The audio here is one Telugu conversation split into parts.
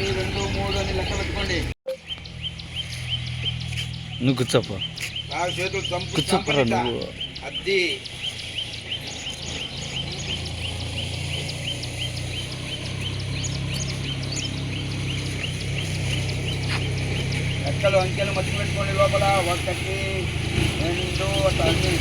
ఒకటి రెండు మూడు అని లెక్క పెట్టుకోండి. నువ్వు కూర్చోపో, చేతులు కూర్చోపరా నువ్వు. అద్ది లెక్కలు అంకెలు మధ్య పెట్టుకోండి. లోపల ఒకటి రెండు అన్ని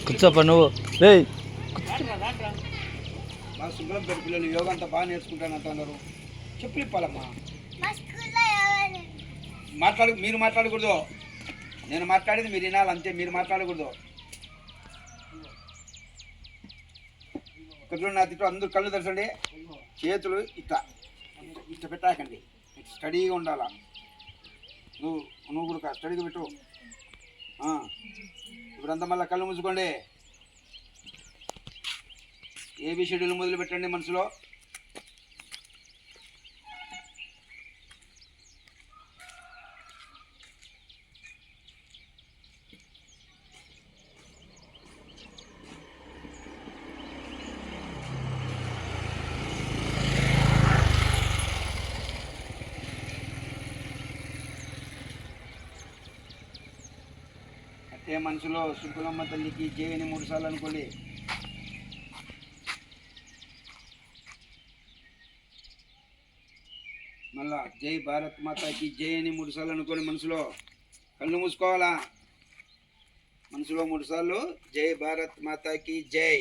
కూర్చోపా నువ్వు. రే మా శుభ్రం పేరు పిల్లలు యోగా అంతా బాగా నేర్చుకుంటాను అంటున్నారు. చెప్పులు ఇప్పాలమ్మా. మీరు మాట్లాడకూడదు. నేను మాట్లాడేది మీరు వినాలి అంతే. మీరు మాట్లాడకూడదు. ఇక్కడ నా తిట్టు అందరూ కళ్ళు తెరచండి. చేతులు ఇట్ట పెట్టాకండి. స్టడీగా ఉండాలా. నువ్వు కూడా స్టడీగా పెట్టు. ఇప్పుడంతా మళ్ళీ కళ్ళు మూసుకోండి. ఏబిసిడీలు మొదలు పెట్టండి మనసులో. మనసులో సుబ్బులమ్మ తల్లికి జై అని 3 సార్లు అనుకోండి. మళ్ళా జై భారత్ మాతాకి జై అని 3 సార్లు అనుకోండి. మనసులో కళ్ళు మూసుకోవాలా. మనసులో 3 సార్లు జై భారత్ మాతాకి జై.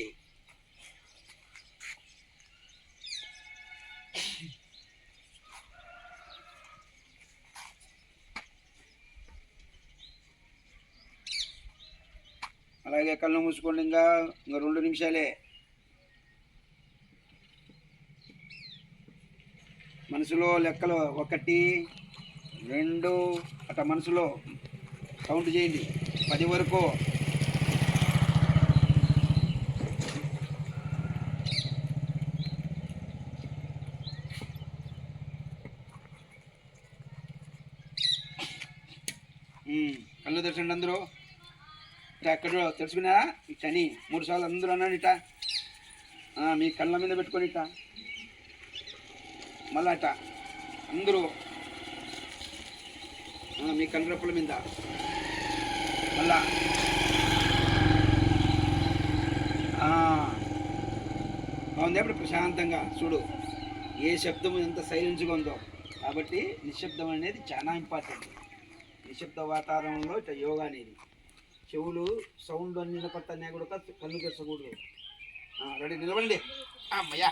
అలాగే కళ్ళు మూసుకోండి. ఇంకా 2 నిమిషాలే. మనసులో లెక్కలు 1 2 అట్లా మనసులో కౌంట్ చేయండి 10 వరకు. కళ్ళు తెరచండి అందరూ. ఎక్కడ తెలుసుకున్నా ఇట్టని 3 సార్లు అందరూ అన్నాడు. ఇట మీ కళ్ళ మీద పెట్టుకొని ఇట్ట మళ్ళా అట అందరూ మీ కళ్ళరెప్పల మీద మళ్ళా బాగుంది. అప్పుడు ప్రశాంతంగా చూడు. ఏ శబ్దం ఎంత సైలెన్స్గా ఉందో. కాబట్టి నిశ్శబ్దం అనేది చాలా ఇంపార్టెంట్. నిశ్శబ్ద వాతావరణంలో ఇట్లా యోగా అనేది. చెవులు సౌండ్ అన్ని వినపడతానే కూడా కళ్ళు తెరచకూడదు. రెడీ నిలబడండి. అమ్మయ్యా